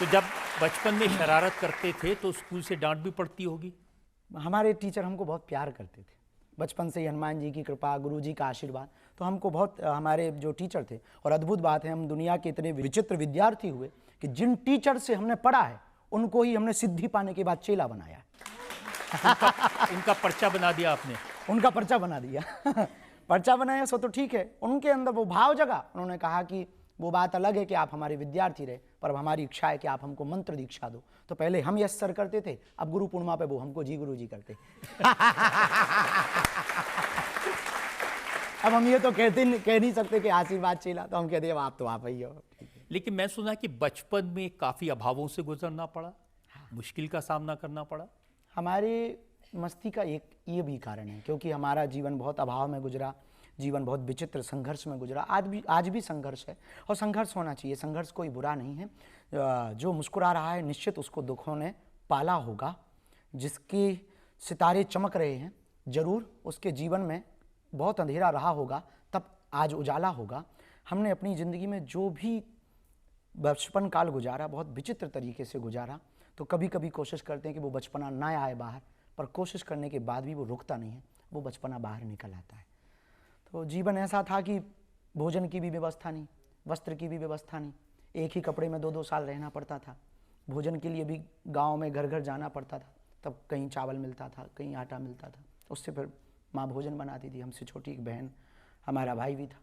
तो जब बचपन में शरारत करते थे तो स्कूल से डांट भी पड़ती होगी? हमारे टीचर हमको बहुत प्यार करते थे। बचपन से ही हनुमान जी की कृपा, गुरु जी का आशीर्वाद, तो हमको बहुत हमारे जो टीचर थे। और अद्भुत बात है, हम दुनिया के इतने विचित्र विद्यार्थी हुए कि जिन टीचर से हमने पढ़ा है उनको ही हमने सिद्धि पाने के बाद चेला बनाया। उनका पर्चा बना दिया आपने? उनका पर्चा बना दिया। पर्चा बनाया सो तो ठीक है, उनके अंदर वो भाव जगा। उन्होंने कहा कि वो बात अलग है कि आप हमारे विद्यार्थी रहे, पर अब हमारी इच्छा है कि आप हमको मंत्र दीक्षा दो। तो पहले हम यस सर करते थे, अब गुरु पूर्णिमा पे वो हमको जी गुरु जी करते। अब हम ये तो कह नहीं सकते कि आशीर्वाद चेला, तो हम कहते हैं आप तो आप ही हो। लेकिन मैं सुना कि बचपन में काफी अभावों से गुजरना पड़ा, मुश्किल का सामना करना पड़ा। हमारे मस्ती का एक ये भी कारण है, क्योंकि हमारा जीवन बहुत अभाव में गुजरा, जीवन बहुत विचित्र संघर्ष में गुजरा। आज भी संघर्ष है, और संघर्ष होना चाहिए। संघर्ष कोई बुरा नहीं है। जो मुस्कुरा रहा है निश्चित उसको दुखों ने पाला होगा। जिसके सितारे चमक रहे हैं जरूर उसके जीवन में बहुत अंधेरा रहा होगा, तब आज उजाला होगा। हमने अपनी ज़िंदगी में जो भी बचपन काल गुजारा बहुत विचित्र तरीके से गुजारा। तो कभी कभी कोशिश करते हैं कि वो बचपना ना आए बाहर, पर कोशिश करने के बाद भी वो रुकता नहीं है, वो बचपना बाहर निकल आता है। तो जीवन ऐसा था कि भोजन की भी व्यवस्था नहीं, वस्त्र की भी व्यवस्था नहीं, एक ही कपड़े में 2-2 साल रहना पड़ता था। भोजन के लिए भी गांव में घर घर जाना पड़ता था, तब कहीं चावल मिलता था, कहीं आटा मिलता था, उससे फिर माँ भोजन बनाती थी। हमसे छोटी एक बहन, हमारा भाई भी था।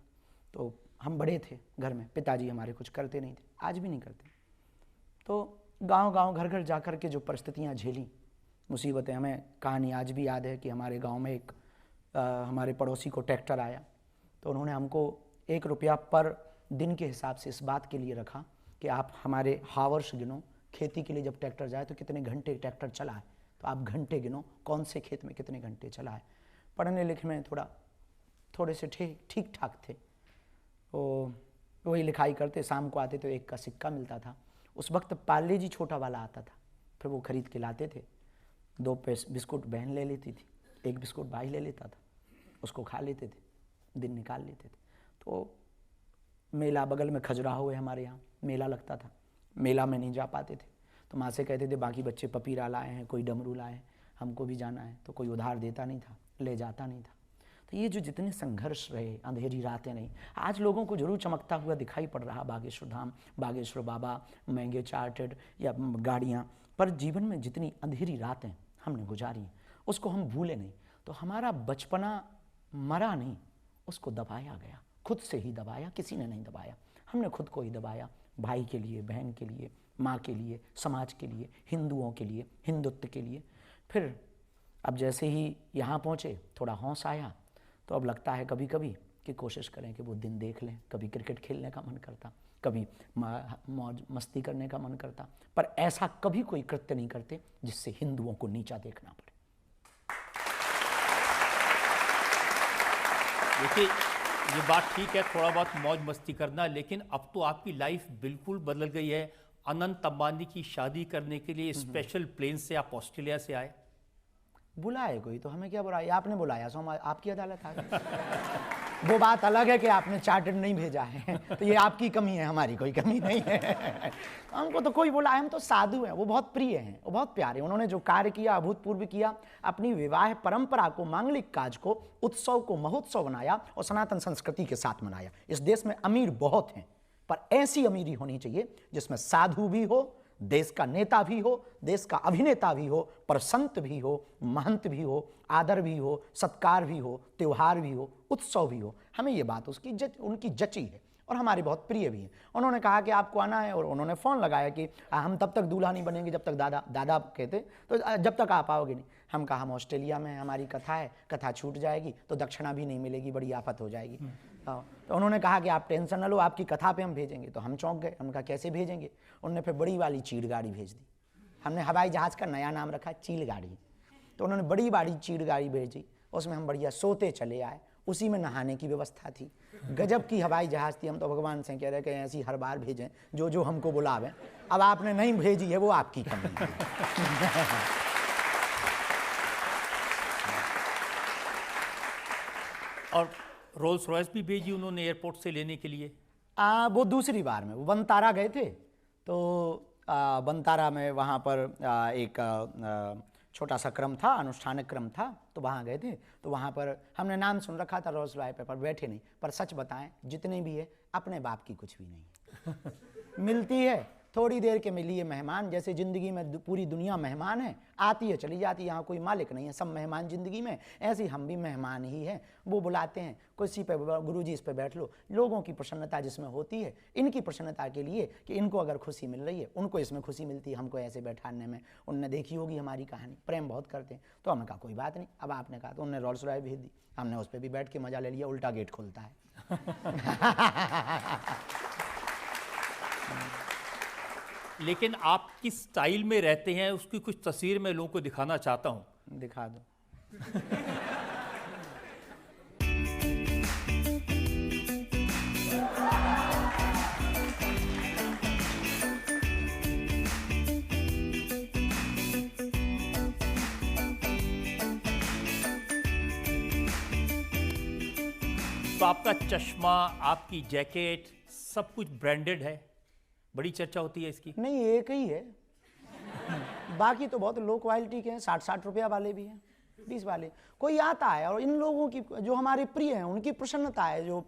तो हम बड़े थे घर में, पिताजी हमारे कुछ करते नहीं थे, आज भी नहीं करते। तो गांव-गांव घर घर जा कर के जो परिस्थितियाँ झेली, मुसीबतें, हमें कहानी आज भी याद है कि हमारे गांव में एक हमारे पड़ोसी को ट्रैक्टर आया, तो उन्होंने हमको 1 रुपया पर दिन के हिसाब से इस बात के लिए रखा कि आप हमारे हावर्स गिनो, खेती के लिए जब ट्रैक्टर जाए तो कितने घंटे ट्रैक्टर चला है, तो आप घंटे गिनो, कौन से खेत में कितने घंटे चला है। पढ़ने लिखने में थोड़े से ठीक ठाक थे, तो वही लिखाई करते, शाम को आते तो 1 का सिक्का मिलता था। उस वक्त पार्ले जी छोटा वाला आता था, फिर वो खरीद के लाते थे। 2 बिस्कुट बहन ले लेती थी, 1 बिस्कुट भाई ले लेता था, उसको खा लेते थे, दिन निकाल लेते थे। तो मेला बगल में खजुराहो है हमारे यहाँ, मेला लगता था, मेला में नहीं जा पाते थे, तो माँ से कहते थे बाकी बच्चे पपीरा लाए हैं, कोई डमरू लाए हैं, हमको भी जाना है। तो कोई उधार देता नहीं था, ले जाता नहीं था। तो ये जो जितने संघर्ष रहे, अंधेरी रातें नहीं, आज लोगों को जरूर चमकता हुआ दिखाई पड़ रहा बागेश्वर धाम, बागेश्वर बाबा, महंगे चार्टेड या गाड़ियाँ, पर जीवन में जितनी अंधेरी रातें हमने गुजारी उसको हम भूले नहीं। तो हमारा बचपना मरा नहीं, उसको दबाया गया, खुद से ही दबाया, किसी ने नहीं दबाया, हमने खुद को ही दबाया। भाई के लिए, बहन के लिए, माँ के लिए, समाज के लिए, हिंदुओं के लिए, हिंदुत्व के लिए। फिर अब जैसे ही यहाँ पहुँचे थोड़ा हौस आया, तो अब लगता है कभी कभी कि कोशिश करें कि वो दिन देख लें। कभी क्रिकेट खेलने का मन करता, कभी मौज मस्ती करने का मन करता, पर ऐसा कभी कोई कृत्य नहीं करते जिससे हिंदुओं को नीचा देखना पड़े। देखिए, ये बात ठीक है, थोड़ा बहुत मौज मस्ती करना, लेकिन अब तो आपकी लाइफ बिल्कुल बदल गई है। अनंत अंबानी की शादी करने के लिए स्पेशल प्लेन से आप ऑस्ट्रेलिया से आए। बुलाए कोई तो हमें क्या बुलाया, आपने बुलाया सो हम आपकी अदालत आ गए। वो बात अलग है कि आपने चार्टर्ड नहीं भेजा है, तो ये आपकी कमी है, हमारी कोई कमी नहीं है। हमको तो कोई बुलाए, हम तो साधु हैं। वो बहुत प्रिय हैं, वो बहुत प्यारे। उन्होंने जो कार्य किया अभूतपूर्व किया, अपनी विवाह परंपरा को, मांगलिक काज को, उत्सव को महोत्सव बनाया और सनातन संस्कृति के साथ मनाया। इस देश में अमीर बहुत हैं, पर ऐसी अमीरी होनी चाहिए जिसमें साधु भी हो, देश का नेता भी हो, देश का अभिनेता भी हो, पर संत भी हो, महंत भी हो, आदर भी हो, सत्कार भी हो, त्योहार भी हो, उत्सव भी हो। हमें ये बात उनकी जची है और हमारे बहुत प्रिय भी है। उन्होंने कहा कि आपको आना है, और उन्होंने फ़ोन लगाया कि हम तब तक दूल्हा नहीं बनेंगे जब तक दादा कहते, तो जब तक आप आओगे नहीं। हम कहा हम ऑस्ट्रेलिया में हमारी कथा है, कथा छूट जाएगी तो दक्षिणा भी नहीं मिलेगी, बड़ी आफत हो जाएगी। तो उन्होंने कहा कि आप टेंशन न लो, आपकी कथा पे हम भेजेंगे। तो हम चौंक गए, हम कहा कैसे भेजेंगे। उन्होंने फिर बड़ी वाली चीड़ गाड़ी भेज दी। हमने हवाई जहाज़ का नया नाम रखा चील गाड़ी। तो उन्होंने बड़ी वाली चीड़ गाड़ी भेजी, उसमें हम बढ़िया सोते चले आए, उसी में नहाने की व्यवस्था थी। गजब की हवाई जहाज़ थी। हम तो भगवान से कह रहे कि ऐसी हर बार भेजें जो हमको बुलावें। अब आपने नहीं भेजी है, वो आपकी कमी है। और रोल्स रॉयस भी भेजी उन्होंने एयरपोर्ट से लेने के लिए? वो दूसरी बार में, वो वनतारा गए थे, तो बनतारा में वहाँ पर एक छोटा सा क्रम था, अनुष्ठानिक क्रम था, तो वहाँ गए थे। तो वहाँ पर हमने नाम सुन रखा था रोल्स रॉय पे, पर बैठे नहीं। पर सच बताएं, जितने भी है अपने बाप की कुछ भी नहीं मिलती है थोड़ी देर के मिली है मेहमान। जैसे ज़िंदगी में पूरी दुनिया मेहमान है, आती है चली जाती है, यहाँ कोई मालिक नहीं है, सब मेहमान ज़िंदगी में। ऐसे हम भी मेहमान ही हैं। वो बुलाते हैं कुर्सी पे, गुरुजी इस पे बैठ लो। लोगों की प्रसन्नता जिसमें होती है, इनकी प्रसन्नता के लिए कि इनको अगर खुशी मिल रही है, उनको इसमें खुशी मिलती है, हमको ऐसे बैठाने में। उनने देखी होगी हमारी कहानी, प्रेम बहुत करते हैं। तो हमने कहा कोई बात नहीं। अब आपने कहा तो उन्होंने रोल्स रॉय भेज दी, हमने उस पर भी बैठ के मजा ले लिया। उल्टा गेट खुलता है लेकिन आप किस स्टाइल में रहते हैं उसकी कुछ तस्वीर मैं लोगों को दिखाना चाहता हूं। दिखा दो। तो आपका चश्मा, आपकी जैकेट, सब कुछ ब्रांडेड है, बड़ी चर्चा होती है इसकी। नहीं, एक ही है बाकी तो बहुत लो क्वालिटी के हैं। 60-60 रुपया वाले भी हैं, 20 वाले। कोई आता है और इन लोगों की जो हमारे प्रिय हैं, उनकी प्रसन्नता है, जो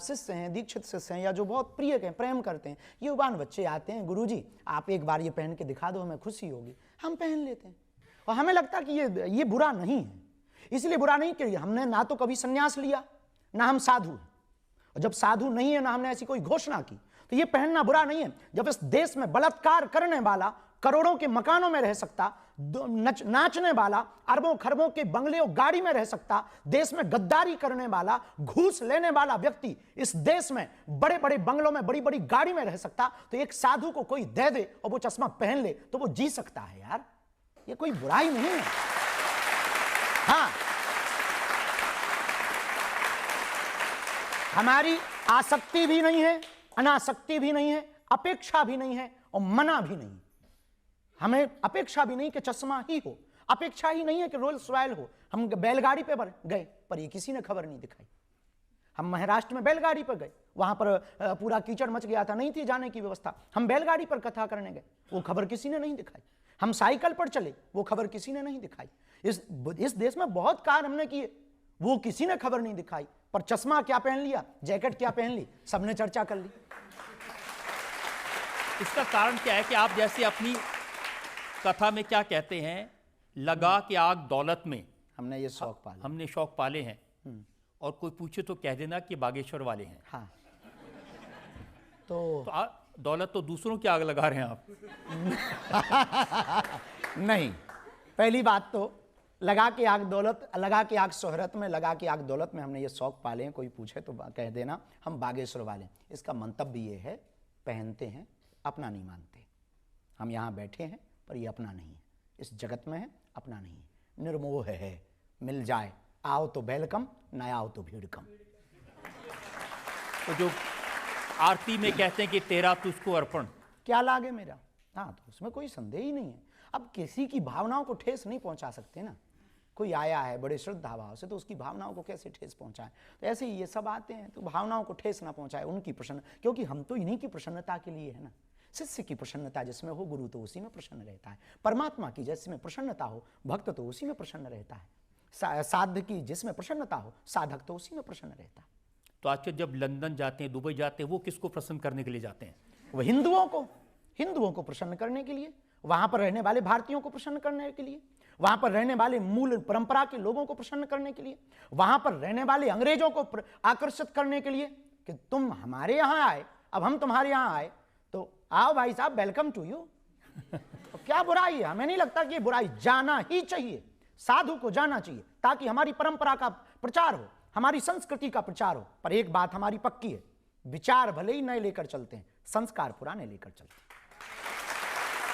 शिष्य हैं, दीक्षित शिष्य हैं, या जो बहुत प्रिय हैं, प्रेम करते हैं, युवान बच्चे आते हैं, गुरुजी आप एक बार ये पहन के दिखा दो, हमें खुशी होगी। हम पहन लेते हैं और हमें लगता है कि ये बुरा नहीं है। इसलिए बुरा नहीं कि हमने ना तो कभी संन्यास लिया, ना हम साधु हैं। और जब साधु नहीं है, ना हमने ऐसी कोई घोषणा की, तो ये पहनना बुरा नहीं है। जब इस देश में बलात्कार करने वाला करोड़ों के मकानों में रह सकता, नाचने वाला अरबों खरबों के बंगले और गाड़ी में रह सकता, देश में गद्दारी करने वाला, घूस लेने वाला व्यक्ति इस देश में बड़े बड़े बंगलों में, बड़ी बड़ी गाड़ी में रह सकता, तो एक साधु को कोई दे दे और वो चश्मा पहन ले तो वो जी सकता है। यार ये कोई बुराई नहीं है। हाँ, हमारी आसक्ति भी नहीं है, अनासक्ति भी नहीं है, अपेक्षा भी नहीं है और मना भी नहीं। हमें अपेक्षा भी नहीं कि चश्मा ही हो, अपेक्षा ही नहीं है कि रोल्स रॉयल हो। हम बैलगाड़ी पे गए, पर ये किसी ने खबर नहीं दिखाई। हम महाराष्ट्र में बैलगाड़ी पर गए, वहां पर पूरा कीचड़ मच गया था, नहीं थी जाने की व्यवस्था। हम बैलगाड़ी पर कथा करने गए, वो खबर किसी ने नहीं दिखाई। हम साइकिल पर चले, वो खबर किसी ने नहीं दिखाई। इस देश में बहुत कार्य हमने किए, वो किसी ने खबर नहीं दिखाई। पर चश्मा क्या पहन लिया, जैकेट क्या पहन ली, सबने चर्चा कर ली। इसका कारण क्या है कि आप जैसे अपनी कथा में क्या कहते हैं, लगा कि आग दौलत में हमने ये शौक पाले, हमने शौक पाले हैं, और कोई पूछे तो कह देना कि बागेश्वर वाले हैं। हाँ, तो दौलत तो दूसरों की आग लगा रहे हैं आप। नहीं, पहली बात तो लगा के आग दौलत, लगा के आग शोहरत में, लगा के आग दौलत में हमने ये शौक पाले हैं। कोई पूछे तो कह देना हम बागेश्वर वाले हैं। इसका मंतव्य ये है, पहनते हैं, अपना नहीं मानते। हम यहाँ बैठे हैं पर ये अपना नहीं है, इस जगत में है, अपना नहीं है, निर्मोह है। मिल जाए आओ तो वेलकम, ना आओ तो भीड़ कम। तो जो आरती में कहते हैं कि तेरा तुझको अर्पण, क्या लागे मेरा, हाँ, तो उसमें कोई संदेह ही नहीं है। अब किसी की भावनाओं को ठेस नहीं पहुंचा सकते ना। कोई आया है बड़े श्रद्धा भाव से, तो उसकी भावनाओं को कैसे ठेस पहुंचाए। तो ऐसे ही ये सब आते हैं, तो भावनाओं को ठेस ना पहुंचाए, उनकी प्रसन्न, क्योंकि हम तो इन्हीं की प्रसन्नता के लिए है ना। शिष्य की प्रसन्नता जिसमें हो, गुरु तो उसी में प्रसन्न रहता है। परमात्मा की जिसमें प्रसन्नता हो, भक्त तो उसी में प्रसन्न रहता है। साध की जिसमें प्रसन्नता हो, साधक तो उसी में प्रसन्न रहता है। तो आजकल जब लंदन जाते हैं, दुबई जाते हैं, वो किसको प्रसन्न करने के लिए जाते हैं? वो हिंदुओं को प्रसन्न करने के लिए, वहां पर रहने वाले भारतीयों को प्रसन्न करने के लिए, वहां पर रहने वाले मूल परंपरा के लोगों को प्रसन्न करने के लिए, वहां पर रहने वाले अंग्रेजों को आकर्षित करने के लिए कि तुम हमारे यहां आए, अब हम तुम्हारे यहां आए, तो आओ भाई साहब, वेलकम टू यू। तो क्या बुराई है? हमें नहीं लगता कि बुराई, जाना ही चाहिए, साधु को जाना चाहिए, ताकि हमारी परंपरा का प्रचार हो, हमारी संस्कृति का प्रचार हो। पर एक बात हमारी पक्की है, विचार भले ही नए लेकर चलते हैं, संस्कार पुराने लेकर चलते हैं।